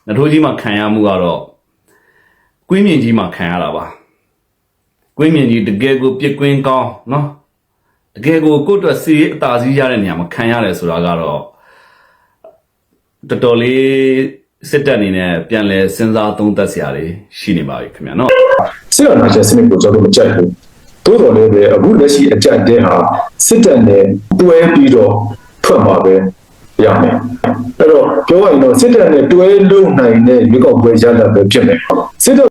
နထိုးကြီးမှာခံရမှုကတော့ကွင်းမြင့်ကြီးမှာခံရတာပါကွင်းမြင့်ကြီးတကယ်ကိုပြစ်ကွင်းကောင်းနော်တကယ်ကိုကိုယ့်အတွက်စီးအသာစီးရတဲ့နေရာမှာခံရတယ်ဆိုတာကတော့တော်တော်လေးစစ်တပ်အနေနဲ့ပြန်လဲစဉ်းစားသုံးသပ်စရာတွေရှိနေပါပြီခင်ဗျာနော်စစ်အာဏာရှင်စနစ်ကိုကျွန်တော်တို့မကြိုက်ဘူးတိုးတော်လည်းပဲအခုလက်ရှိအကြက်တဲ့ဟာစစ်တပ်နဲ့တွဲပြီးတော့ထွက်မှာပဲရမယ်အဲ့တော့ပြောရရင်တော့စစ်တပ်နဲ့တွဲလုံးနိုင်တဲ့မြေကောက်ပွဲရလဒ်ပဲဖြစ်မယ်စစ်တပ်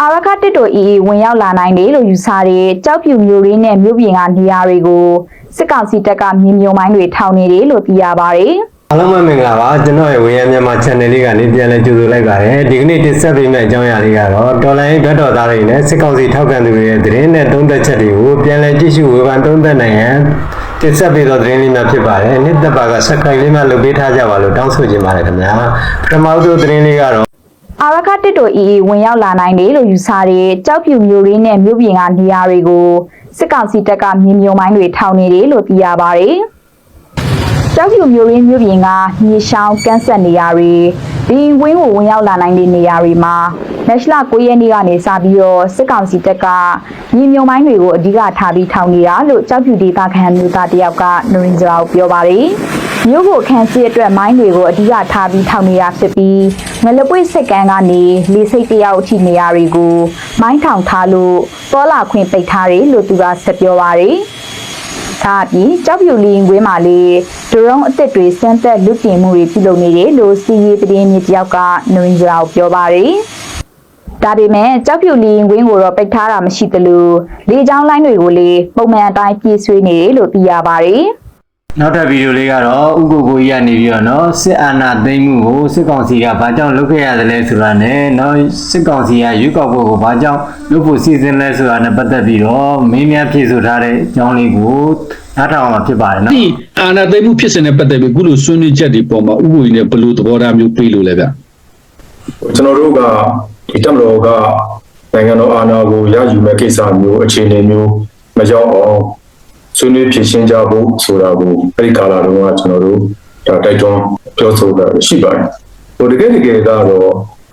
အာရခတစ်တို့အေးဝင်ရောက်လာနိုင်တယ်လို့ယူဆတဲ့ကြောက်ဖြူမျိုးရင်းနဲ့မြို့ပြင်ကနေရာတွေကိုစစ်ကောင်စီတပ်ကမြေမြုံမိုင်းတွေထောင်နေတယ်လို့သိရပါတယ်အားလုံးပဲမင်္ဂလာပါကျွန်တော်ရဲ့ဝေယံမြန်မာ channel လေးကနေပြန်လဲကြိုဆိုလိုက်ပါတယ်ဒီကနေ့တင်ဆက်ပေးမယ့်အကြောင်းအရာလေးကတော့တော်လိုင်းဘက်တော်သားတွေနဲ့စစ်ကောင်စီထောက်ခံသူတွေရဲ့သတင်းနဲ့သုံးသပ်ချက်တွေကိုပြန်လဲကြည့်ရှုဝေဖန်သုံးသပ်နိုင်ရန်တင်ဆက်ပေးသောသတင်းလေးများဖြစ်ပါတယ်နှစ်သက်ပါက subscribe လေးများလုပ်ပေးထားကြပါလို့တောင်းဆိုချင်ပါတယ်ခင်ဗျာပထမဆုံးသတင်းလေးကတော့အာရခတစ်တို့အေးဝင်ရောက်လာနိုင်တယ်လို့ယူဆတဲ့ကြောက်ဖြူမျိုးရင်းနဲ့မြို့ပြင်ကနေရာတွေကိုစစ်ကောင်စီတပ်ကမြေမြုံမိုင်းတွေထောင်နေတယ်လို့သိရပါတယ်ကြောက်ဖြူမျိုးရင်းမြို့ပြင်ကမြေရှောင်းကန်းဆက်နေရာတွေဒီဝင်းကိုဝင်ရောက်လာနိုင်တဲ့နေရာတွေမှာမက်ရှလာ9ရက်နေ့ကနေစပြီးတော့စစ်ကောင်စီတပ်ကမြေမြုံမိုင်းတွေကိုအဓိကထားပြီးထောင်နေတာလို့ကြောက်ဖြူဒေသခံမျိုးသားတယောက်ကနရင်းစရာကိုပြောပါတယ်မြို့ကိုခန်းစီအတွက်မိုင်းတွေကိုအဓိကထားပြီးထောင်နေတာဖြစ်ပြီးငလပွေစိတ်ကန်းကနေလေစိတ်တယောက်အထိနေရာတွေကိုမိုင်းထောင်ထားလို့ပေါ်လာခွင့်ပိတ်ထားတယ်လို့သူကဆက်ပြောပါတယ်ဒါအပြင်ကြောက်ဖြူလီရင်ကွင်းမှာလေဒရုန်းအစ်စ်တွေစမ်းသက်လွတ်တင်မှုတွေပြုလုပ်နေတယ်လို့စီရီသတင်းမြေတယောက်ကနရင်းစရာကိုပြောပါတယ်ဒါပေမဲ့ကြောက်ဖြူလီရင်ကွင်းကိုတော့ပိတ်ထားတာမရှိသလိုလေကြောင်းလိုင်းတွေကိုလေပုံမှန်အတိုင်းပြေးဆွေးနေတယ်လို့သိရပါတယ်နောက်ထပ်ဗီဒီယိုလေးကတော့ဥက္ကိုကိုကြီးကနေပြီးတော့နော်စစ်အာဏာသိမ်းမှုကိုစစ်ကောင်စီကဘာကြောင့်လုပ်ခဲ့ရတယ်လဲဆိုတာနဲ့နော်စစ်ကောင်စီကရွေးကောက်ပွဲကိုဘာကြောင့်လုပ်ဖို့စီစဉ်လဲဆိုတာနဲ့ပတ်သက်ပြီးတော့မင်းများဖြေဆိုထားတဲ့အကြောင်းလေးကိုနားထောင်အောင်ဖြစ်ပါတယ်နော်ဒီအာဏာသိမ်းမှုဖြစ်စဉ်နဲ့ပတ်သက်ပြီးခုလိုဆွေးနွေးချက်တွေပေါ်မှာဥပ္ပိုလ်ကြီးနဲ့ဘယ်လိုသဘောထားမျိုးတွေးလို့လဲဗျကျွန်တော်တို့ကဒီတမတော်ကနိုင်ငံတော်အာဏာကိုရယူမဲ့ကိစ္စမျိုးအခြေအနေမျိုးမရောက်အောင်ဆွေးနွေးဖြေရှင်းကြဖို့ဆိုတာကိုအဲဒီကာလတုန်းကကျွန်တော်တို့တိုက်တွန်းပြောဆိုတာရှိပါတယ်။ဟိုတကယ်ကတော့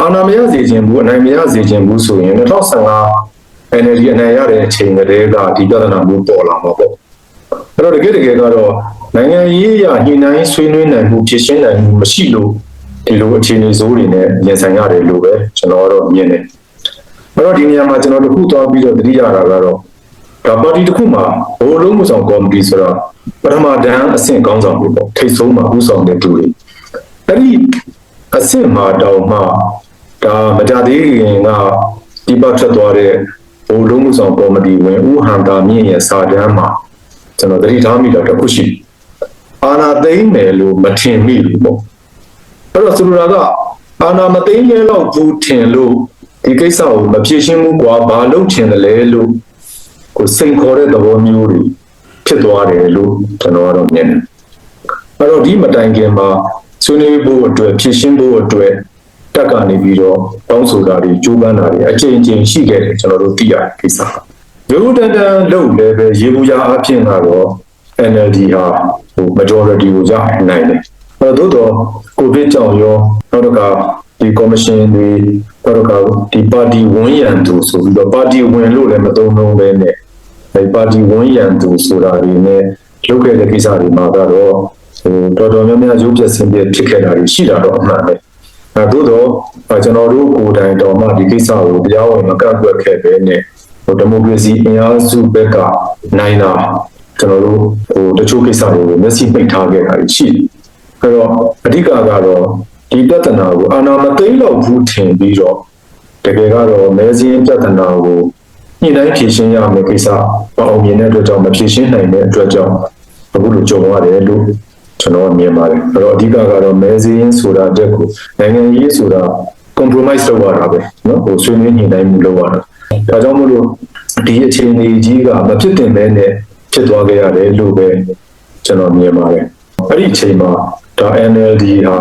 အာဏာမရစေခြင်းဘူးအနိုင်မရစေခြင်းဘူးဆိုရင်2015 NLD အနိုင်ရတဲ့အချိန်ကတည်းကဒီပြဿနာမျိုးပေါ်လာမှာပေါ့။အဲ့တော့တကယ်ကတော့နိုင်ငံရေးရညှိနှိုင်းဆွေးနွေးနိုင်မှုဖြေရှင်းနိုင်မှုမရှိလို့ဒီလိုအခြေအနေစိုးတွေနဲ့ရင်ဆိုင်ရတယ်လို့ပဲကျွန်တော်ကတော့မြင်တယ်။အဲ့တော့ဒီနေရာမှာကျွန်တော်တို့ခုသွားပြီးတော့တတိယတာကတော့ဒါပါတီတစ်ခုမှာဘိုးလုံးမှုဆောင်ကော်မတီဆိုတာပထမတန်းအဆင့်ကောင်းဆောင်ပေါ့ထိတ်ဆုံးမှာဥဆောင်တဲ့သူတွေအဲ့ဒီအဆင့်မှာတောင်မှဒါမကြသေးခင်ကဒီပတ်ထွက်သွားတဲ့ဘိုးလုံးမှုဆောင်ကော်မတီဝင်ဦးဟန်တာမြင့်ရဲ့စာတမ်းမှာကျွန်တော်သတိထားမိတာတစ်ခုရှိအာနာသိမ့်မယ်လို့မထင်မိဘူးပေါ့အဲ့တော့ဆိုလိုတာကအာနာမသိမ့်ရဲတော့ဘူးထင်လို့ဒီကိစ္စကိုမဖြေရှင်းဘူးကွာဘာလုပ်ချင်တယ်လဲလို့ကိုစိန်ခေါ်တဲ့သဘောမျိုးတွေဖြစ်သွားတယ်လို့ကျွန်တော်ကတော့မြင်တယ်။အဲ့တော့ဒီမတိုင်ခင်မှာဆွေးနွေးဖို့အတွက်ဖြည့်ရှင်းဖို့အတွက်တက်ကနေပြီးတော့တောင်းဆိုတာတွေကြိုးပမ်းတာတွေအချိန်ချင်းရှိခဲ့တယ်ကျွန်တော်တို့သိရတဲ့ကိစ္စ။ရိုးတန်တန်လုပ်လည်းပဲရေဘူးရအဖြစ်ကတော့ NLD ဟာဟို majority ကိုရနိုင်တယ်။အဲ့တော့ကိုဗစ်ကြောင့်ရောနောက်တော့ဒီ commission တွေတော့ဒီပါတီဝန်ရံသူဆိုပြီးတော့ပါတီဝင်လို့လည်းမသုံးလုံးပဲနဲ့ဒီပါတီဝန်ရံသူဆိုတာတွေနဲ့လုပ်ခဲ့တဲ့ကိစ္စတွေမှာကတော့ဟိုတော်တော်များများရုပ်ပြဆင်းပြဖြစ်ခဲ့တာတွေရှိတာတော့အမှန်ပဲအဲသို့တော့ကျွန်တော်တို့ကိုယ်တိုင်တော်မှဒီကိစ္စကိုတရားဝင်မကန့်ကွက်ခဲ့ပဲနဲ့ဟိုဒီမိုကရေစီအင်အားစုဘက်ကနိုင်တာကျွန်တော်တို့ဟိုတချို့ကိစ္စတွေကိုမျက်စိပိတ်ထားခဲ့တာရှိတယ်အဲတော့အဓိကကတော့ဒီပြဿနာကိုအာဏာမသိမ်းတော့ဘူးထင်ပြီးတော့တကယ်ကတော့မဲစင်းပြဿနာကိုညှိနှိုင်းဖြေရှင်းရမယ့်ကိစ္စမအောင်မြင်တဲ့အတွက်ကြောင့်မဖြေရှင်းနိုင်တဲ့အတွက်ကြောင့်အခုလိုကြုံရတယ်လို့ကျွန်တော်မြင်ပါတယ်အဲ့တော့အဓိကကတော့မဲစင်းဆိုတာတက်ကိုနိုင်ငံရေးဆိုတာ compromise လုပ်ရတာပဲเนาะဟိုဆွေးနွေးညှိနှိုင်းမှုလုပ်ရတာဒါကြောင့်မို့လို့ဒီအခြေအနေကြီးကမဖြစ်တင်ပဲနဲ့ဖြစ်သွားခဲ့ရတယ်လို့ပဲကျွန်တော်မြင်ပါတယ်အဲ့ဒီအချိန်မှာဒါ NLD ဟာ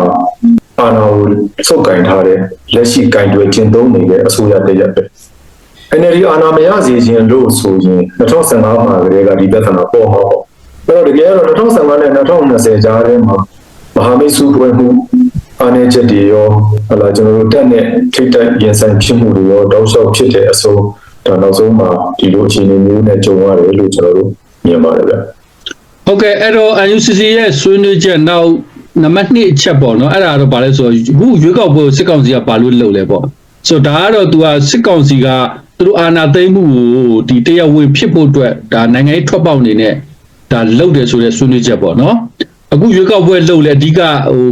အာဏာကိုစုပ်ကိုင်ထားတဲ့လက်ရှိကင်တွယ်ကျင့်သုံးနေတဲ့အစိုးရတရက်ပဲ NLD အာဏာမရစေခြင်းလို့ဆိုရင်2015မှာကလေးကဒီပြဿနာပေါ်မှာပေါ့အဲ့တော့တကယ်တော့2015နဲ့2020ကြားထဲမှာမဟာမိတ်စုဖွဲ့မှု အားနည်းချက်တွေရောဟုတ်လားကျွန်တော်တို့တက်နဲ့ထိတ်တိုက်ရင်ဆိုင်ဖြစ်မှုတွေရောတောက်လျှောက်ဖြစ်တဲ့အဆုံးဒါနောက်ဆုံးမှာဒီလိုအခြေအနေမျိုးနဲ့ကြုံရတယ်လို့ကျွန်တော်တို့မြင်ပါတယ်ဗျ ဟုတ်ကဲ့အဲ့တော့ UNCC ရဲ့ဆွေးနွေးချက်နောက်နံပါတ်2အချက်ပေါ့နော်အဲ့ဒါတော့ဗာလဲဆိုအခုရွေးကောက်ပွဲစစ်ကောင်စီကဘာလို့လုပ်လဲပေါ့ဆိုတော့ဒါကတော့ तू ကစစ်ကောင်စီကသူတို့အာဏာသိမ်းမှုကိုဒီတရားဝင်ဖြစ်ဖို့အတွက်ဒါနိုင်ငံရေးထွက်ပေါက်အနေနဲ့ဒါလုပ်တယ်ဆိုတဲ့ဆွေးနွေးချက်ပေါ့နော်အခုရွေးကောက်ပွဲလုပ်လဲအဓိက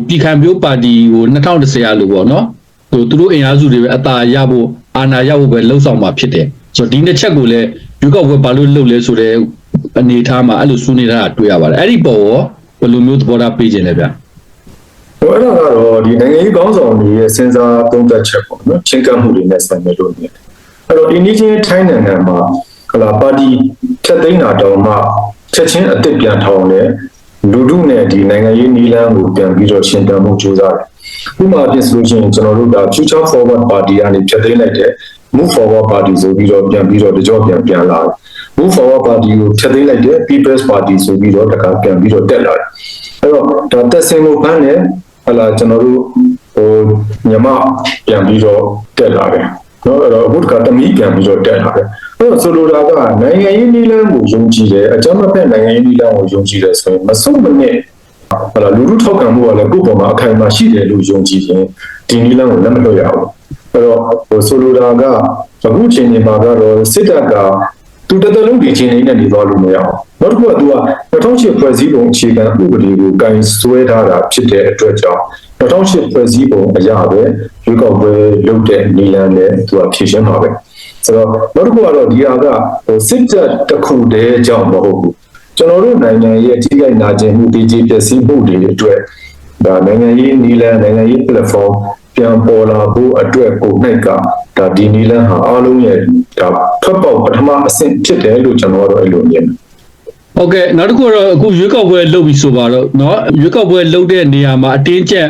ပြည်ခံမျိုးပါတီဟို2010လို့ပေါ့နော်သူတို့အင်အားစုတွေပဲအသာရဖို့အာဏာရဖို့ပဲလှုံ့ဆော်မှာဖြစ်တယ်ဆိုတော့ဒီနှစ်ချက်ကိုလည်းရွေးကောက်ပွဲဘာလို့လုပ်လဲဆိုတဲ့အနေအထားမှာအဲ့လိုဆွေးနွေးတာတွေ့ရပါတယ်အဲ့ဒီပေါ်ရောဘယ်လိုမျိုးသဘောထားပေးခြင်းလဲဗျ ဟိုအဲ့ဒါကတော့ဒီနိုင်ငံရေးကောင်းဆောင်တွေရဲ့စဉ်းစားသုံးသပ်ချက်ပေါ့နော်ချင်းကပ်မှုတွေနဲ့ဆိုင်နေလို့နေတယ်အဲ့တော့ဒီနေ့ချင်းထိုင်းနိုင်ငံမှာဟလာပါတီဖြတ်သိမ်းတာတောင်မှချက်ချင်းအစ်စ်ပြန်ထောင်တယ်လူထုနဲ့ဒီနိုင်ငံရေးနီလန်းကိုပြန်ပြီးတော့ရှင်းပြမှုကြိုးစားတယ်ဥပမာပြဆိုလို့ရှိရင်ကျွန်တော်တို့က Future Forward Party ကနေဖြတ်သိမ်းလိုက်တဲ့ Move Forward Party ဆိုပြီးတော့ပြန်ပြီးတော့တကြောပြန်လာတယ် Move Forward Party ကိုဖြတ်သိမ်းလိုက်တဲ့ People's Party ဆိုပြီးတော့တခါပြန်ပြီးတော့တက်လာတယ်အဲ့တော့ဒါတက်စင်ကိုပန်းနဲ့ဟလာကျွန်တော်တို့ဟိုညမပြန်ပြီးတော့တက်လာတယ်နော်အဲ့တော့အခုတခါတမီးပြန်ပြီးတော့တက်လာတယ်အဲ့တော့ဆိုလိုတာကနိုင်ငံရေးနည်းလမ်းကိုယုံကြည်တယ်အကြမ်းမဖက်နိုင်ငံရေးနည်းလမ်းကိုယုံကြည်တယ်ဆိုရင်မဆုံးမနစ်ဟလာလူထုထောက်ခံမှုကလည်းကိုယ့်ပေါ်မှာအခိုင်အမာရှိတယ်လို့ယုံကြည်ရင်ဒီနည်းလမ်းကိုလက်မလွတ်ရဘူးအဲ့တော့ဟိုဆိုလိုတာကအခုချိန်နေမှာကတော့စစ်တပ်ကသူတတလုံးဒီချင်းလေးနဲ့နေသွားလို့မရအောင်နောက်တစ်ခုကသူက2008ဖွဲ့စည်းပုံအခြေခံဥပဒေကိုကင်ဆွဲထားတာဖြစ်တဲ့အတွက်ကြောင့်2008ဖွဲ့စည်းပုံအရပဲရွေးကောက်ပွဲလုပ်တဲ့နေလမ်းနဲ့သူကဖြည့်ရှင်းပါပဲဆိုတော့နောက်တစ်ခုကတော့ဒီဟာကဟိုစစ်တပ်တစ်ခုတည်းကြောင့်မဟုတ်ဘူးကျွန်တော်တို့နိုင်ငံရဲ့ထိခိုက်နာကျင်မှုတည်ကြည်ပျက်စီးမှုတွေအတွက်ဒါနိုင်ငံရေးနေလမ်းနိုင်ငံရေး platform ပြန်ပေါ်လာဖို့အတွက်ကိုနှိုက်ကဒါဒီနီလန်းဟာအားလုံးရဲ့ဒါဖတ်ပေါက်ပထမအဆင့်ဖြစ်တယ်လို့ကျွန်တော်တို့အဲ့လိုမြင်တယ်။ဟုတ်ကဲ့နောက်တစ်ခုတော့အခုရွေးကောက်ပွဲလုပ်ပြီးဆိုပါတော့เนาะရွေးကောက်ပွဲလုပ်တဲ့နေရာမှာအတင်းကျပ်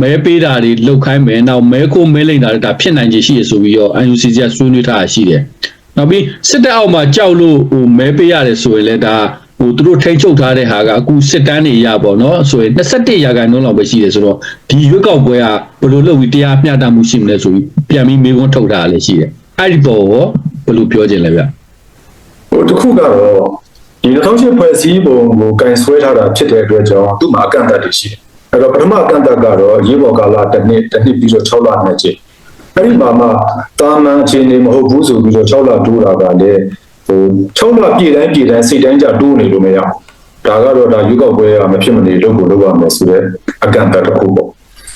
မဲပေးတာတွေလုပ်ခိုင်းမယ်နောက်မဲခိုးမဲလိမ့်တာတွေဒါဖြစ်နိုင်ခြေရှိရဆိုပြီးတော့ UNCC ကဆွေးနွေးထားတာရှိတယ်။နောက်ပြီးစစ်တပ်အောက်မှာကြောက်လို့ဟိုမဲပေးရတယ်ဆိုရင်လည်းဒါဟိုသူတို့ထိန်းချုပ်ထားတဲ့ဟာကအခုစစ်တမ်းတွေရပေါ့เนาะဆိုရင်21%လောက်ပဲရှိတယ်ဆိုတော့ဒီရွေးကောက်ပွဲကဘယ်လိုလုပ်ပြီးတရားမျှတမှုရှိမလဲဆိုပြီးပြန်ပြီးမေးခွန်းထုတ်တာလည်းရှိတယ်အဲ့ဒီပေါ်ရောဘယ်လိုပြောချင်လဲဗျဟိုတစ်ခုကတော့ဒီ2008ဖွဲ့စည်းပုံကိုကင်ဆွဲထားတာဖြစ်တဲ့အတွက်ကြောင့်သူ့မှာအကန့်အသတ်တွေရှိတယ်အဲ့တော့ပထမအကန့်အသတ်ကတော့ရေးပေါ်ကာလတစ်နှစ်ပြီးတော့6လနဲ့ချိန်အဲ့ဒီမှာမှတာမန်အခြေအနေမဟုတ်ဘူးဆိုပြီးတော့6လတိုးတာကလည်းဟို6လပြည့်တိုင်းစိတ်တိုင်းကြတိုးနေလို့မရဘူးဒါကတော့ဒါရွေးကောက်ပွဲကမဖြစ်မနေလုပ်ရမယ်ဆိုတဲ့အကန့်အသတ်တစ်ခုပေါ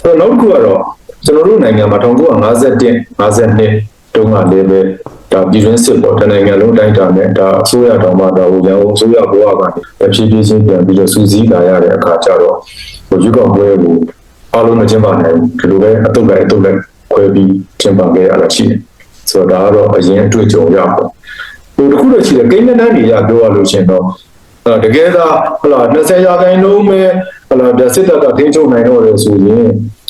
့အဲ့တော့နောက်တစ်ခုကတော့ကျွန်တော်တို့နိုင်ငံမှာ1951 52တုန်းကလည်းပဲဒါပြည်တွင်းစစ်ပေါ့တနိုင်ငံလုံးတိုင်းတာနဲ့ဒါအစိုးရတော်မှဒါဟိုရန်ကုန်အစိုးရဘဝကနေဖြည်းဖြည်းချင်းပြန်ပြီးတော့စူးစီးလာရတဲ့အခါကျတော့ဟိုရွေးကောက်ပွဲကိုအားလုံးမကျင်းပနိုင်ဘူးဒီလိုပဲအတုတ်လိုက်ခွဲပြီးကျင်းပခဲ့ရတာရှိတယ်ဆိုတော့ဒါကတော့အရင်အတွေ့အကြုံရပေါ့ဟိုတခုတော့ရှိတယ်ကိန်းဂဏန်းတွေရပြောရလို့ရှင်တော့တကယ်သာဟလာ20%လုံးပဲဟလာဒါစစ်တပ်ကထိန်းချုပ်နိုင်တော့တယ်ဆိုရင်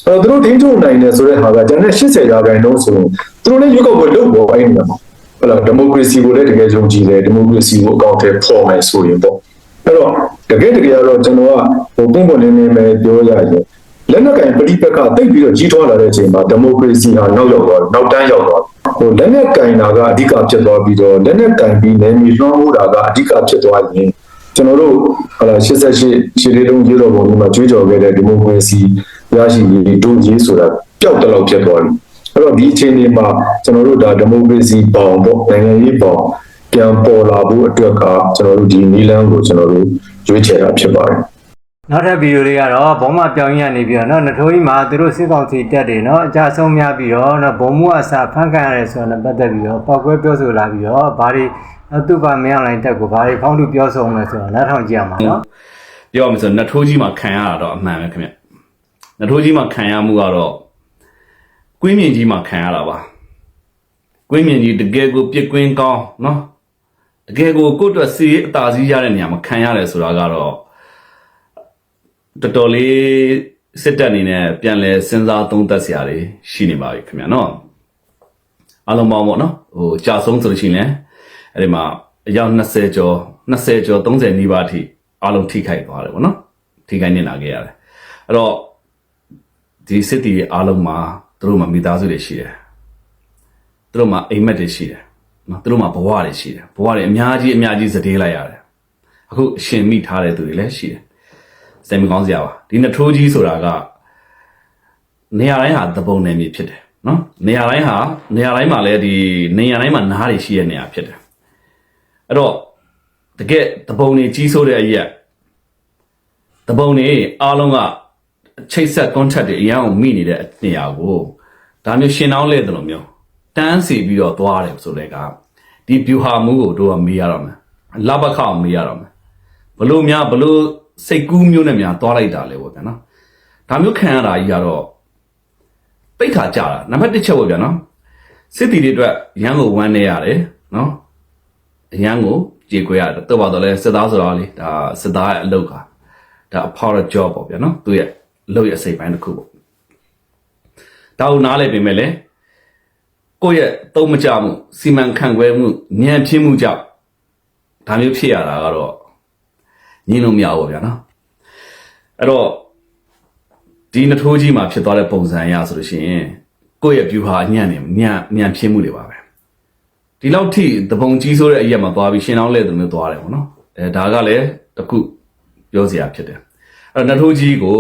သူတို့ထိန်းချုပ်နိုင်တယ်ဆိုတဲ့ဟာကကျန်တဲ့80%လုံးဆိုရင်သူတို့လည်းရွေးကောက်ပွဲလုပ်ပေါ်အဲ့နေတာဟုတ်လားဒီမိုကရေစီကိုလည်းတကယ်ယုံကြည်တယ်ဒီမိုကရေစီကိုအကောင့်ထဲပေါ်မယ်ဆိုရင်ပေါ့အဲ့တော့တကယ်တော့ကျွန်တော်ကဟိုပုံပေါ်နေပဲပြောရရင်လက်နက်ကင်ပဋိပက္ခတိတ်ပြီးတော့ကြီးထွားလာတဲ့အချိန်မှာဒီမိုကရေစီဟာနောက်ရောက်သွားနောက်တန်းရောက်သွားဟိုလက်နက်ကင်တာကအဓိကဖြစ်သွားပြီးတော့လက်နက်ကင်ပြီးနယ်မြေလွှမ်းမိုးတာကအဓိကဖြစ်သွားရင်ကျွန်တော်တို့ဟလာ88ရှစ်လေးလုံးရေတော်ပုံမှာကြွေးကြော်ခဲ့တဲ့ဒီမိုကရေစီရရှိရေးတိုးကြီးဆိုတာပျောက်တော့ဖြစ်သွားတယ်အဲ့တော့ဒီအချိန်လေးမှာကျွန်တော်တို့ဒါဒီမိုကရေစီပေါင်ပေါ့နိုင်ငံရေးပေါင်ပြန်ပေါ်လာဖို့အတွက်ကကျွန်တော်တို့ဒီနီလန်းကိုကျွန်တော်တို့ရွေးချယ်တာဖြစ်ပါတယ်နောက်ထပ်ဗီဒီယိုလေးကတော့ဘောမပြောင်းရနေပြီးတော့နော်နထိုးကြီးမှာသူတို့စစ်ကောင်စီတက်တယ်နော်အကြဆုံးများပြီးတော့နော်ဘုံမှုအစာဖန်ခံရတယ်ဆိုတော့ပတ်သက်ပြီးတော့ပောက်ကွဲပြောဆိုလာပြီးတော့ဘာတွေသူ့ဘာမင်းအောင်လိုင်းတက်ကိုဘာတွေဖောင်းလို့ပြောဆိုလဲဆိုတော့နားထောင်ကြည့်ရမှာနော်ပြောရမယ်ဆိုနထိုးကြီးမှာခံရတာတော့အမှန်ပဲခင်ဗျနထိုးကြီးမှာခံရမှုကတော့ကွင်းမြင့်ကြီးမှာခံရတာပါကွင်းမြင့်ကြီးတကယ်ကိုပြစ်ကွင်းကောင်းနော်တကယ်ကိုကိုယ့်အတွက်စီးအသာစီးရတဲ့နေရာမှာခံရတယ်ဆိုတာကတော့တော်တော်လေးစစ်တပ်အနေနဲ့ပြန်လဲစဉ်းစားသုံးသပ်စရာတွေရှိနေပါပြီခင်ဗျာနော်အားလုံးပေါင်းပေါ့နော်ဟိုကြာဆုံးဆိုလို့ရှိရင်အဲ့ဒီမှာအယောက်20ကျော်30နီးပါးအထိအားလုံးထိခိုက်သွားတယ်ပေါ့နော်ထိခိုက်နေလာခဲ့ရတယ်အဲ့တော့ ဒီစစ်တီအားလုံးမှာသူတို့မှာမိသားစုတွေရှိတယ်သူတို့မှာအိမ်မက်တွေရှိတယ်နော်သူတို့မှာဘဝတွေရှိတယ်ဘဝတွေအများကြီးစတေးလိုက်ရတယ်အခုအရှင်မိထားတဲ့သူတွေလည်းရှိတယ်စိတ်မကောင်းစရာပါဒီနထိုးကြီးဆိုတာကနေရာတိုင်းဟာသဘုံနယ်မြေဖြစ်တယ်နော်နေရာတိုင်းမှာလည်းဒီနေရာတိုင်းမှာနားတွေရှိတဲ့နေရာဖြစ်တယ်အဲ့တော့တကယ်သဘုံတွေကြီးဆိုးတဲ့အရက်သဘုံတွေအားလုံးကချိတ်ဆက် contact တွေအရင်ကမိနေတဲ့နေရာကိုဒါမျိုးရှင်းအောင်လဲတယ်လို့မျိုးတန်းစီပြီးတော့သွားတယ်ဆိုတဲ့ကဒီ view ဟာမှုကိုတို့ကမေးရတော့မယ်လဘခောက်မေးရတော့မယ်ဘလို့စိတ်ကူးမျိုးနဲ့များသွားလိုက်တာလေပေါ့ဗျာနော်ဒါမျိုးခံရတာကြီးကတော့ပိတ်ခါကြတာနံပါတ်1ချက်ပေါ့ဗျာနော်စစ်တီတွေအတွက်ရန်ကိုဝမ်းနေရတယ်နော်ရန်ကိုကြေခွဲရတယ်တော့ပါတော့လဲစစ်သားဆိုတော့လေဒါစစ်သားရဲ့အလုပ်ကဒါ a part of job ပေါ့ဗျာနော်သူရဲ့အလုပ်ရဲ့အစိပ်ပိုင်းတစ်ခုပေါ့ဒါကိုနားလဲပြင်မဲ့လေကိုယ့်ရဲ့သုံးမကြမှုစီမံခန့်ခွဲမှုဉာဏ်ဖြစ်မှုကြောင့်ဒါမျိုးဖြစ်ရတာကတော့ညင်းလို့မရဘူးဗျာနော်အဲ့တော့ဒီနထိုးကြီးမှာဖြစ်သွားတဲ့ပုံစံအရဆိုလို့ရှိရင်ကိုယ့်ရဲ့ view ဟာညံ့ဖြစ်မှုတွေပါပဲဒီလောက်ထိသဘုံကြီးဆိုတဲ့အရက်မှာသွားပြီးရှင်းအောင်လဲသူမျိုးသွားတယ်ပေါ့နော်ဒါကလည်းတခုပြောစရာဖြစ်တယ်အဲ့တော့နထိုးကြီးကို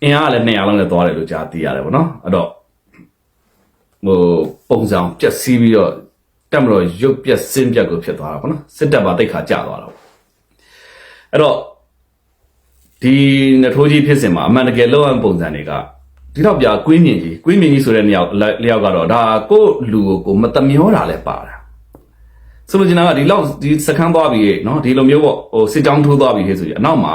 အင်အားလည်း200လောက်နဲ့သွားတယ်လို့ကြားသိရတယ်ပေါ့နော်အဲ့တော့ပုံစံပြက်စီးပြီးတော့တက်မလို့ရုပ်ပြက်စင်းပြက်ကိုဖြစ်သွားတာပေါ့နော်စစ်တပ်ပါတိတ်ခါကျသွားတာပေါ့အဲ့တော့ဒီနထိုးကြီးဖြစ်စဉ်မှာအမှန်တကယ်လောက်အောင်ပုံစံတွေကဒီတော့ပြကွင်းမြင့်ကြီးဆိုတဲ့နေရာလျောက်ကတော့ဒါကိုလူကိုမတမျောတာလည်းပါတာဆိုလိုချင်တာကဒီစခန်းသွားပြီးနော်ဒီလိုမျိုးပေါ့စစ်ကြောင်းထိုးသွားပြီးဟဲ့ဆိုရင်အနောက်မှာ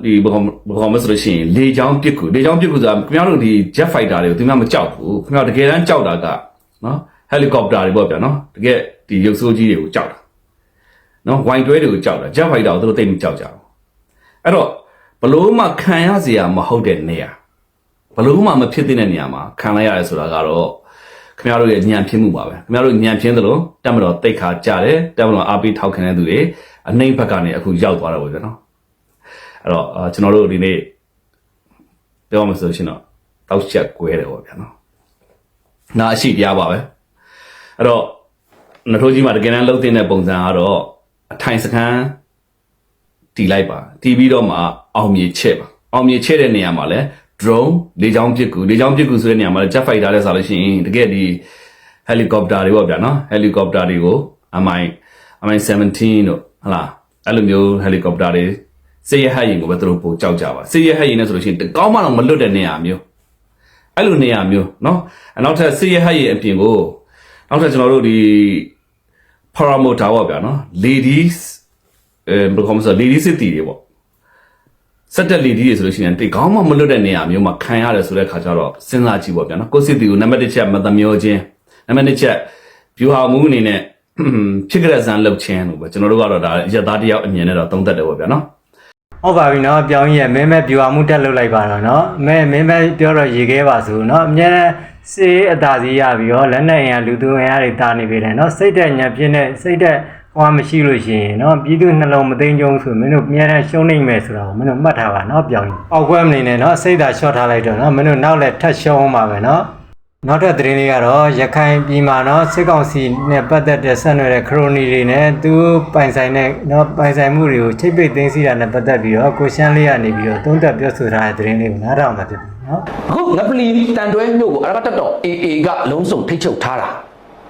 ဒီဘယ်မှာဆိုလို့ရှိရင်လေချောင်းပစ်ကူဆိုတာခင်ဗျားတို့ဒီ jet fighter တွေကိုသူများမကြောက်ဘူးခင်ဗျားတကယ်တမ်းကြောက်တာကနော် helicopter တွေပေါ့ဗျာနော်တကယ်ဒီရုပ်ဆိုးကြီးတွေကိုကြောက်တာနော်ဝိုင်တွဲတွေကိုကြောက်တာ jet fighter ကိုသူတို့တိတ်မကြောက်ကြဘူးအဲ့တော့ဘလို့မှခံရစရာမဟုတ်တဲ့နေရာဘလို့မှမဖြစ်တဲ့နေရာမှာခံလိုက်ရတယ်ဆိုတာကတော့ခင်ဗျားတို့ရဲ့ဉာဏ်ဖြစ်မှုပါပဲခင်ဗျားတို့ဉာဏ်ဖြစ်သလိုတက်မတော်တိတ်ခါကြတယ်တက်မတော်အားပေးထောက်ခံတဲ့သူတွေအနှိမ့်ဘက်ကနေအခုရောက်သွားတော့ဗျာနော်အဲ့တော့ကျွန်တော်တို့ဒီနေ့ပြောမှဆိုရှင်တော့တောက်ချက်ကွဲတယ်ပေါ့ဗျာနော်နာအရှိတရားပါပဲအဲ့တော့နထိုးကြီးမှာတကယ်တမ်းလှုပ်တဲ့ပုံစံကတော့အထိုင်စခန်းတီးလိုက်ပါတီးပြီးတော့မှအောင်မြေချက်ပါအောင်မြေချက်တဲ့နေရာမှာလဲ drone လေကြောင်းပစ်ကူဆိုတဲ့နေရာမှာ jet fighter လဲဆိုလို့ရှိရင်တကယ်ဒီ helicopter တွေပေါ့ဗျာနော် helicopter တွေကို MI17 တို့ဟလားအဲ့လိုမျိုး helicopter တွေစစ်ရဟတ်ရင်ကိုပဲသူတို့ပိုကြောက်ကြပါစစ်ရဟတ်ရင်နဲ့ဆိုလို့ရှိရင်ကောင်းမှတော့မလွတ်တဲ့နေရာမျိုးအဲ့လိုနေရာမျိုးเนาะနောက်ထပ်စစ်ရဟတ်ရင်အပြင်ကိုနောက်ထပ်ကျွန်တော်တို့ဒီ paramotor ပေါ့ဗျာเนาะ ladies ဘယ်လိုမှဆို ladies စစ်တီတွေပေါ့စက်တက် ladies တွေဆိုလို့ရှိရင်တိတ်ကောင်းမှမလွတ်တဲ့နေရာမျိုးမှာခံရတယ်ဆိုတဲ့ခါကျတော့စဉ်းစားကြည့်ပေါ့ဗျာเนาะကိုစစ်တီကိုနံပါတ်1ချက်မသမျောခြင်းနံပါတ်2ချက် view ဟာမှုအနေနဲ့ဖြစ်ကြတဲ့ဇန်လှုပ်ခြင်းလို့ပဲကျွန်တော်တို့ကတော့ဒါရက်သားတယောက်အမြင်နဲ့တော့သုံးသပ်တယ်ပေါ့ဗျာเนาะဟုတ်ပါပြီเนาะပြောင်းရဲ့မင်းမဲ့ပြူအောင်မှုတက်လုပ်လိုက်ပါတော့เนาะမင်းမဲ့ပြောတော့ရေခဲပါဆိုเนาะအမြဲတမ်းစေးအသာစီးရပြီးတော့လက်နဲ့အင်အားလူသူအင်အားတွေတာနေပြီတယ်เนาะစိတ်တက်ညံပြင်းနဲ့စိတ်တက်ဟွာမရှိလို့ရှိရင်เนาะပြည်သူနှလုံးမသိမ်းကြုံဆိုမင်းတို့အမြဲတမ်းရှုံးနေမယ်ဆိုတာကိုမင်းတို့မှတ်ထားပါเนาะပြောင်းရင်အောက်ကွဲမနေနဲ့เนาะစိတ်သာရှော့ထားလိုက်တော့เนาะမင်းတို့နောက်လည်းထပ်ရှုံးအောင်ပါပဲเนาะနောက်ထပ်သတင်းလေးကတော့ရခိုင်ပြည်မှာเนาะစစ်ကောင်စီနဲ့ပတ်သက်တဲ့ဆက်နွယ်တဲ့ခရိုနီတွေနဲ့သူပိုင်ဆိုင်တဲ့เนาะပိုင်ဆိုင်မှုတွေကိုချိတ်ပိတ်သိမ်းဆည်းတာနဲ့ပတ်သက်ပြီးတော့ကိုရှမ်းလေးကနေပြီးတော့သုံးသပ်ပြောဆိုထားတဲ့သတင်းလေးကိုနားထောင်မှာဖြစ်တယ်เนาะအခုငပလီတန်တွဲမြို့ကိုအရကတက်တော့ AA ကအလုံးစုံထိတ်ချုပ်ထားတာ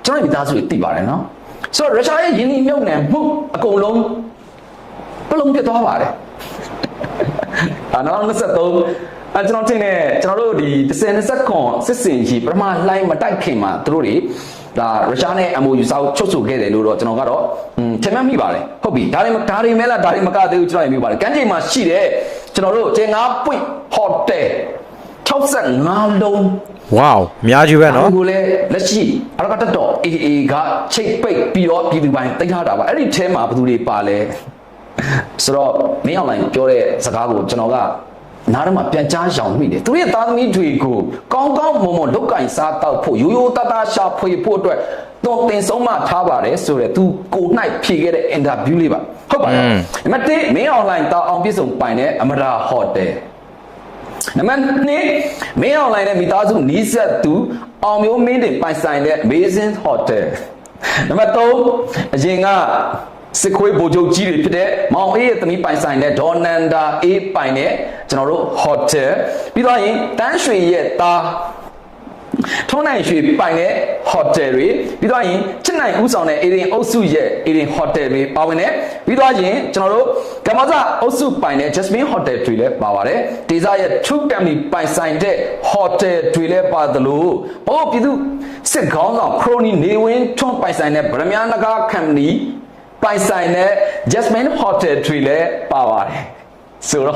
ကျွန်တော်မိသားစုတွေသိပါတယ်နော်ဆိုတော့ရုရှားရဲ့ယင်းဒီမြုပ်နှံမှုအကုန်လုံးပလုံးပြတ်သွားပါတယ်နောက်23ကျွန်တော်ထင်တယ်ကျွန်တော်တို့ဒီ10-20ခွန်စစ်စင်ကြီးပထမလှိုင်းမတိုက်ခင်မှာတို့တွေဒါရုရှားနဲ့ MOU စာချုပ်ချုပ်ဆိုခဲ့တယ်လို့တော့ကျွန်တော်ကတော့ထင်မှတ်မိပါတယ်ဟုတ်ပြီဒါတွေမဲလားဒါတွေမကသေးဘူးကျွန်တော်မြင်ပါတယ်ကမ်းခြေမှာရှိတဲ့ကျွန်တော်တို့ကျင်း9ပွင့်ဟိုတယ်65လုံးဝေါအများကြီးပဲနော်ကိုလည်းလက်ရှိအရကတက်တော့ AA ကချိတ်ပိတ်ပြီးတော့ပြည်သူပိုင်းတိတ်ထားတာပါအဲ့ဒီထဲမှာဘယ်သူတွေပါလဲဆိုတော့မင်းအောင်လိုင်းပြောတဲ့စကားကိုကျွန်တော်ကနားထဲမှာပြန်ကြားရှောင်မိတယ်သူရဲ့သားသမီးတွေကိုကောင်းကောင်းမွန်မွန်လုတ်ကင်စားတောက်ဖို့ရိုးရိုးသားသားရှာဖွေဖို့အတွက်တော့တင်ဆုံးမထားပါတယ်ဆိုတော့သူကို၌ဖြေခဲ့တဲ့ interview လေးပါဟုတ်ပါရဲ့အမတေးမင်းအောင်လိုင်းတောက်အောင်ပြည့်စုံပိုင်တဲ့အမရာဟိုတယ် နံပါတ်2မင်းအောင်လိုင်းနဲ့မိသားစုနီးစပ်သူအောင်မျိုးမင်းတွေပိုင်ဆိုင်တဲ့ Amazing Hotel နံပါတ်3အရင်ကစစ်ခွေးဗိုလ်ချုပ်ကြီးတွေဖြစ်တဲ့မောင်အေးရဲ့သမီးပိုင်ဆိုင်တဲ့ဒေါ်နန္ဒာအေးပိုင်တဲ့ကျွန်တော်တို့ hotel ပြီးတော့ရင်တန်းရွှေရဲ့သားထုံးနိုင်ရွှေပိုင်တဲ့ hotel တွေပြီးတော့ရင်ချစ်နိုင်ဦးဆောင်တဲ့အေရင်အုပ်စုရဲ့အေရင် hotel တွေပါဝင်တယ်ပြီးတော့ရင်ကျွန်တော်တို့ကမ္ဘာစာအုပ်စုပိုင်တဲ့ Jasmine Hotel တွေလည်းပါပါတယ်ဒေသရဲ့ True Family ပိုင်ဆိုင်တဲ့ hotel တွေလည်းပါသလိုပြည်သူစစ်ခေါင်းဆောင်ခရိုနီနေဝင်းထွန်းပိုင်ဆိုင်တဲ့ဗရမ ्या နဂါ companyပိုင်ဆိုင်တဲ့ Jasmine Hotel တွေလည်းပါပါတယ်ဆိုတော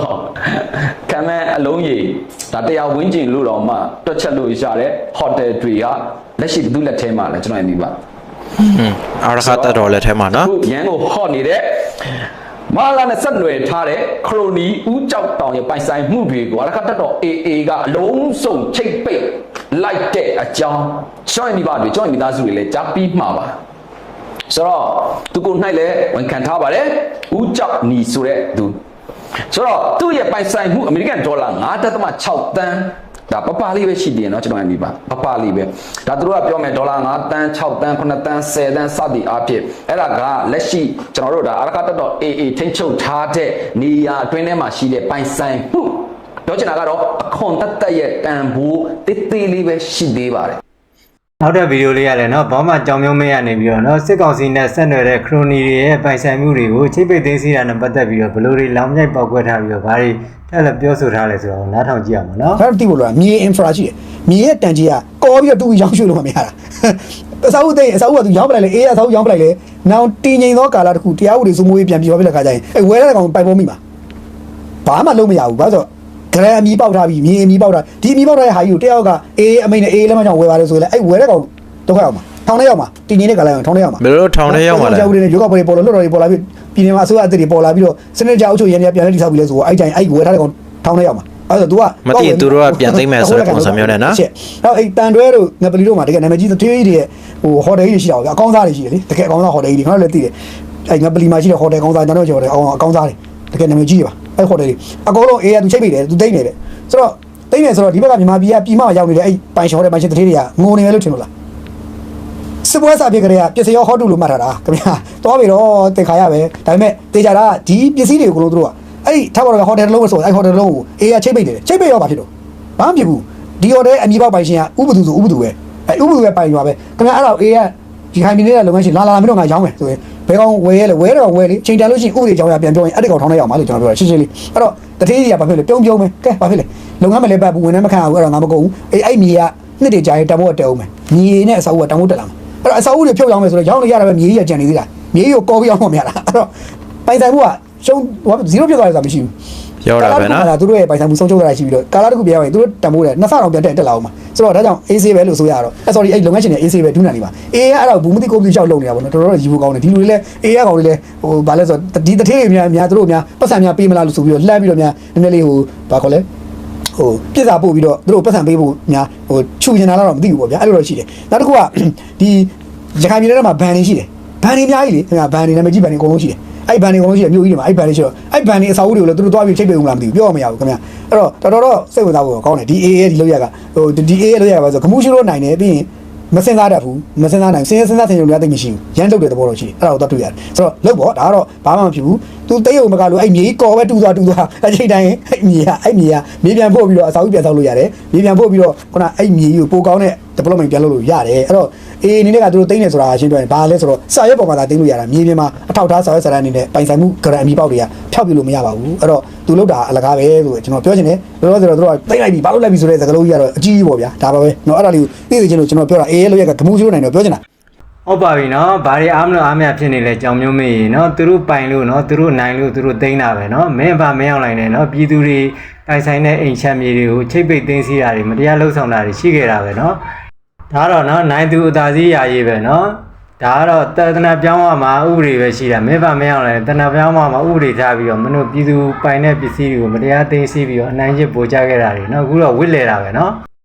့ကမ္ဘာအလုံးကြီးဒါတရားဝင်းကျင်လို့တော့မှတွက်ချက်လို့ရတဲ့ hotel တွေကလက်ရှိဘယ်သူလက်ထဲမှာလဲကျွန်တော်မြင်ပါအာရခတ်တော်လက်ထဲမှာနော်ရန်ကိုဟော့နေတဲ့မာလာနဲ့ဆက်နွယ်ထားတဲ့ခရိုနီဦးကြောက်တောင်ရဲ့ပိုင်ဆိုင်မှုတွေကိုအာရခတ်တော် AA ကအလုံးစုံချိတ်ပိတ်လိုက်တဲ့အကြောင်းကျွန်တော်မြင်ပါပြီကျွန်တော်မိသားစုတွေလည်းကြားပြီးမှာပါဆိုတော့သူကို၌လည်းဝန်ခံထားပါတယ်ဦးကြောက်နီဆိုတဲ့သူဆိုတော့သူ့ရဲ့ပိုင်ဆိုင်မှုအမေရိကန်ဒေါ်လာ 9.6 သန်းဒါပပလေးပဲရှိတယ်เนาะကျွန်တော်မြင်ပါပပလေးပဲဒါသူတို့ကပြောမယ်ဒေါ်လာ 9 သန်း 6 သန်း 9 သန်း 10 သန်းစသည်အဖြစ်အဲ့ဒါကလက်ရှိကျွန်တော်တို့ဒါအာရကတတော် AA ထိန်းချုပ်ထားတဲ့နေရာအတွင်းထဲမှာရှိတဲ့ပိုင်ဆိုင်မှုပြောချင်တာကတော့အခွန်တက်ရဲ့တန်ဖိုးတိတိလေးပဲရှိသေးပါတယ်နောက်တဲ့ဗီဒီယိုလေးရတယ်နော်ဘောမကြောင်မျိုးမင်းရနေပြီးတော့နော်စစ်ကောင်စီနဲ့ဆက်နွယ်တဲ့ခရိုနီတွေရဲ့ပိုင်ဆိုင်မှုတွေကိုချိတ်ပိတ်သိမ်းဆည်းတာနဲ့ပတ်သက်ပြီးတော့ဘလို့တွေလောင်မြိုက်ပေါက်ကွဲထားပြီးတော့ဘာတွေထက်လက်ပြောဆိုထားလဲဆိုတော့နားထောင်ကြည့်အောင်နော်ဒါတိဖို့လို့မြေ infra ရှိတယ်မြေရဲ့တန်ကြီးကကောပြီးတော့တူပြီးရောင်းရွှေ့လို့မရတာအစာဥသိအစာဥကသူရောင်းပလိုက်လေအေးအစာဥရောင်းပလိုက်လေနောင်တင်ငိန်သောကာလတစ်ခုတရားဥပဒေစိုးမိုးရေးပြန်ပြီးသွားပြီလက်ခါကျရင်ဝဲတဲ့ကောင်ပိုင်ပေါ်မိမှာဘာမှလုံးမရဘူးဘာလို့ဂရအမီပေါက်ထားပြီးမြေအမီပေါက်ထားဒီအမီပေါက်ထားတဲ့ဟာကြီးကိုတယောက်ကအေးအမိန်နဲ့အေးလက်မကြောင့်ဝဲပါတယ်ဆိုရင်လည်းဝဲတဲ့ကောင်ဒုက္ခရောက်မှာထောင်ထဲရောက်မှာတင်ငိန်တဲ့ကာလထောင်ထဲရောက်မှာဘယ်လိုထောင်ထဲရောက်မှာလဲကျောက်တွေနဲ့ရုပ်ောက်ပေါ်ပေါ်လို့လွတ်တော်တွေပေါ်လာပြီးပြည်နယ်မှာအစိုးရအသစ်တွေပေါ်လာပြီးတော့စနစ်ကြအုပ်ချုပ်ရေးတွေပြန်လဲတိဆောက်ပြီးလဲဆိုတော့အဲ့တိုင်းအဲ့ဝဲထားတဲ့ကောင်ထောင်ထဲရောက်မှာအဲ့တော့ तू ကမသိသူတို့ကပြန်သိမ်းမယ်ဆိုတဲ့ပုံစံမျိုးနဲ့နော်အဲ့အဲ့တန်တွဲတို့ငပလီတို့မှာတကယ်နာမည်ကြီးသေးကြီးတွေဟိုဟိုတယ်ကြီးရှိတာဗျအကောင်းစားတွေရှိတယ်လေတကယ်အကောင်းစားဟိုတယ်ကြီးတွေငါတို့လည်းသိတယ်အဲ့ငပလီမှာရှိတဲ့ဟိုတယ်အကောင်းစားကျွန်တော်တို့ကျော်တယ်အကောင်းစားတွေတကယ်နာမည်ကြီးတွေပါအဲ့ဟိုတယ်ကြီးအကောလုံးအေးက तू ချိတ်ပိတ်တယ် तू သိမ့်နေတယ်ဆိုတော့သိမ့်နေဆိုတော့ဒီဘက်ကမြန်မာပြည်ကပြည်မရောက်နေတဲ့အဲ့ပိုင်ရှော်တဲ့ပိုင်ရှင်တထေးတွေကငုံနေတယ်လို့ထင်လို့လားစစ်ပွဲစာပြစ်ကြတဲ့ပစ္စည်းရောဟောတုလို့မှတ်ထားတာခင်ဗျာသွားပြီတော့တင်ခါရပဲဒါပေမဲ့တေချာတာဒီပစ္စည်းတွေကိုတို့ကအဲ့ဒီထားပါတော့ဟိုတယ်တစ်လုံးဆိုအဲ့ဟိုတယ်တစ်လုံးကိုအေးကချိတ်ပိတ်တယ်ချိတ်ပိတ်ရောပါဖြစ်တော့ဘာမှမဖြစ်ဘူးဒီဟိုတယ်အမီပေါက်ပိုင်ရှင်ကဥပဒုဆိုဥပဒုပဲအဲ့ဥပဒုပဲပိုင်ရွာပဲခင်ဗျာအဲ့တော့အေးကဒီခိုင်နေတဲ့လုပ်ငန်းရှင်လာမင်းတို့ငါရောင်းမယ်ဆိုရင်ဘယ်ကောင်ဝဲလဲဝဲတော့ဝဲလေချိန်တန်လို့ရှိရင်ဥပဒေကြောင်းရပြန်ပြောရင်အဲ့ဒီကောင်ထောင်းလိုက်အောင်ပါလို့ကျွန်တော်ပြောတာရှင်းရှင်းလေးအဲ့တော့တထေးကြီးကဘာဖြစ်လဲပြုံးပဲကဲဘာဖြစ်လဲလုပ်ငန်းမလဲပတ်ဘူးဝင်နေမခံဘူးအဲ့တော့ငါမကုန်ဘူးအဲ့မြေကနှစ်တွေကြာရင်တမိုးတက်အောင်မယ်မြေနဲ့အစာအုပ်ကတမိုးတက်လာမှာအဲ့တော့အစာအုပ်တွေဖြုတ်ရောင်းမယ်ဆိုတော့ရောင်းလို့ရတာပဲမြေကြီးကကြံနေသေးတာမြေကြီးကိုကော်ပြီးအောင်မရတာအဲ့တော့ပိုင်ဆိုင်မှုကရှုံး0ပြတ်သွားတယ်ဆိုတာမရှိဘူးရောက်တာပဲနော်သူတို့ရဲ့ပိုင်ဆိုင်မှုဆုံးရှုံးတာရှိပြီးတော့ကာလာတစ်ခုပြန်ရောက်ရင်သူတို့တမိုးတယ်နှစ်ဆအောင်ပြန်တက်လာအောင်မှာဆိုတော့ဒါကြောင့် AC ပဲလို့ဆိုရတော့sorry အဲ့လုပ်ငန်းရှင်တွေ AC ပဲဒုနာနေပါ AA ကအဲ့တော့ဘူးမသိကိုပြီးရှောက်လုံနေတာပေါ့နော်တော်တော်ရီဖို့ကောင်းတယ်ဒီလူတွေလည်း AA ကောင်တွေလည်းဟိုဘာလဲဆိုတော့ဒီတထေးတွေများသူတို့များပတ်စံများပေးမလားလို့ဆိုပြီးတော့လှမ်းပြီးတော့များနည်းနည်းလေးဟိုဘာခေါ်လဲဟိုပြစ်စာပို့ပြီးတော့သူတို့ပတ်စံပေးဖို့များဟိုခြူကျင်လာတော့မသိဘူးပေါ့ဗျာအဲ့လိုတော့ရှိတယ်နောက်တစ်ခုကဒီရခိုင်ပြည်နယ်မှာဘန်တွေရှိတယ်ဘန်တွေအများကြီးလေခင်ဗျာဘန်တွေနာမည်ကြီးဘန်တွေအကုန်လုံးရှိတယ်အဲ့ဘန်တွေအကုန်လုံးရှိတယ်မြို့ကြီးတွေမှာအဲ့ဘန်တွေရှိတော့အဲ့ဘန်တွေအစာအုပ်တွေကိုလည်းသူတို့သွားပြီးချိတ်ပေးဦးမလားမသိဘူးပြောရမရဘူးခင်ဗျာအဲ့တော့တော်တော်စိတ်ဝင်စားဖို့ကောင်းတယ်ဒီ AA ဒီလောက်ရကဟိုဒီ AA လောက်ရကပါဆိုခမှုရှိလို့နိုင်တယ်ပြီးရင်မစင်စားတတ်ဘူးမစင်စားနိုင်စင်စားဆင်ရုံတွေအသိမရှိဘူးရမ်းလုပ်တဲ့သဘောတော့ရှိတယ်အဲ့ဒါကိုတော့တွေ့ရတယ်ဆိုတော့လုပ်ပေါ့ဒါကတော့ဘာမှမဖြစ်ဘူးသူတိတ်ုံမကလို့အဲ့မြေကြီးကော်ပဲတူသွားအချိန်တိုင်းအဲ့မြေကမြေပြန်ပို့ပြီးတော့အစာအုပ်ပြန်ဆောက်လို့ရတယ်မြေပြန်ပို့ပြီးတော့ခုနအဲ့မြေကြီးကိုပိုကောင်းတဲ့ development ပြန်လုပ်လို့ရတယ်အဲ့တော့ AA အနေနဲ့ကသူတို့တိတ်နေဆိုတာရှင်းပြရင်ဘာလဲဆိုတော့စာရွက်ပေါ်မှာသာတိတ်လို့ရတာမြေပြင်မှာအထောက်ထားစာရွက်စာတမ်းအနေနဲ့ပိုင်ဆိုင်မှုဂရန်အမီပေါက်တွေကဖျောက်ပြလို့မရပါဘူးအဲ့တော့သူလုပ်တာအလကားပဲဆိုကျွန်တော်ပြောချင်တယ်လောလောဆယ်တော့သူတို့ကတိတ်လိုက်ပြီဘာလို့လိုက်ပြီဆိုတဲ့စကားလုံးကြီးကတော့အကြီးကြီးပေါ့ဗျာဒါပါပဲနော်အဲ့ဒါလေးကိုသိသိချင်းလို့ကျွန်တော်ပြောတာ AA လို့ရကဂမှုရှိလို့နိုင်တော့ပြောချင်တာဟုတ်ပါပြီနော်ဘာတွေအားမလို့အားမရဖြစ်နေလဲကြောင်မျိုးမေးရေနော်သူတို့ပိုင်လို့နော်သူတို့နိုင်လို့သူတို့သိမ်းတာပဲနော်မင်းဘာမရောက်နိုင်နဲ့နော်ပြည်သူတွေပိုင်ဆိုင်တဲ့အိမ်ချမ်းမြေတွေကိုချိတ်ပိတ်သိမ်းစီးတာတွေမတရားလှုပ်ဆောင်တာတွေရှိခဲ့တာပဲနော်ဒါတော့နော်နိုင်သူအသာစီးရာရေးပဲနော်ဒါကတော့တဏှာပြောင်းမှာဥပဒေပဲရှိတာမင်းဘာမရောက်နိုင်တဏှာပြောင်းမှာဥပဒေထားပြီးတော့မင်းတို့ပြည်သူပိုင်တဲ့ပစ္စည်းတွေကိုမတရားသိမ်းစီးပြီးတော့အနိုင်ကျင့်ပို့ချခဲ့တာတွေနော်အခုတော့ဝစ်လဲတာပဲနော်